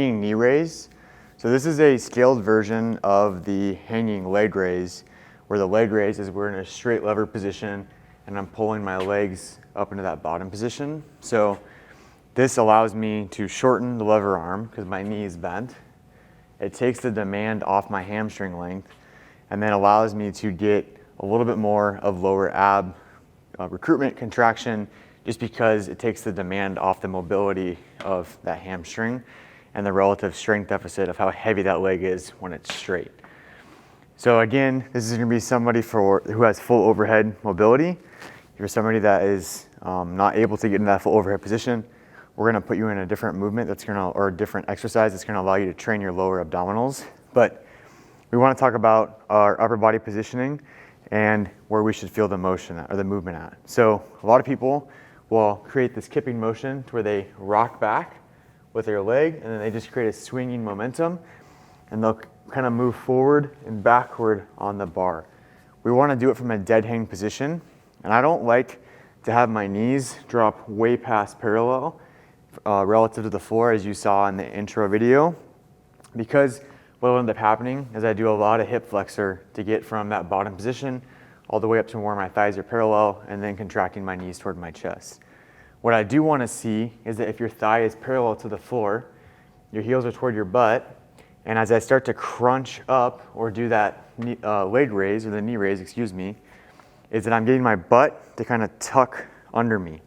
hanging knee raise. So this is a scaled version of the hanging leg raise, where the leg raise is we're in a straight lever position and I'm pulling my legs up into that bottom position. So this allows me to shorten the lever arm because my knee is bent. It takes the demand off my hamstring length and then allows me to get a little bit more of lower ab recruitment contraction, just because it takes the demand off the mobility of that hamstring and the relative strength deficit of how heavy that leg is when it's straight. So again, this is going to be somebody who has full overhead mobility. If you're somebody that is not able to get in that full overhead position, we're going to put you in a different movement or a different exercise that's going to allow you to train your lower abdominals. But we want to talk about our upper body positioning and where we should feel the motion or the movement at. So a lot of people will create this kipping motion to where they rock back with their leg and then they just create a swinging momentum and they'll kind of move forward and backward on the bar. We want to do it from a dead hang position, and I don't like to have my knees drop way past parallel relative to the floor, as you saw in the intro video, because what will end up happening is I do a lot of hip flexor to get from that bottom position all the way up to where my thighs are parallel and then contracting my knees toward my chest. What I do want to see is that if your thigh is parallel to the floor, your heels are toward your butt, and as I start to crunch up or do that leg raise, or the knee raise, excuse me, is that I'm getting my butt to kind of tuck under me.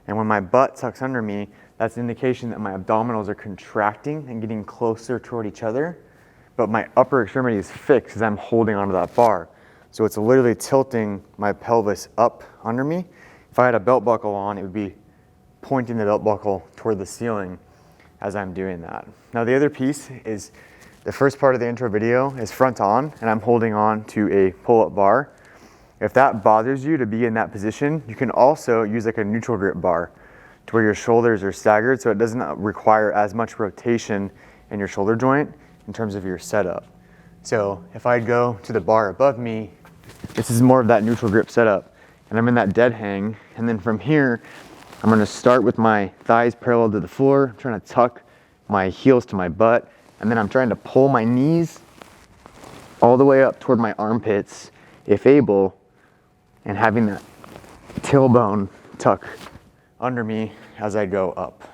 And when my butt tucks under me, that's an indication that my abdominals are contracting and getting closer toward each other, but my upper extremity is fixed as I'm holding onto that bar. So it's literally tilting my pelvis up under me. If I had a belt buckle on, it would be pointing the belt buckle toward the ceiling as I'm doing that. Now the other piece is the first part of the intro video is front on, and I'm holding on to a pull-up bar. If that bothers you to be in that position, you can also use like a neutral grip bar to where your shoulders are staggered so it doesn't require as much rotation in your shoulder joint in terms of your setup. So if I go to the bar above me, this is more of that neutral grip setup, and I'm in that dead hang, and then from here I'm going to start with my thighs parallel to the floor. I'm trying to tuck my heels to my butt, and then I'm trying to pull my knees all the way up toward my armpits if able, and having that tailbone tuck under me as I go up.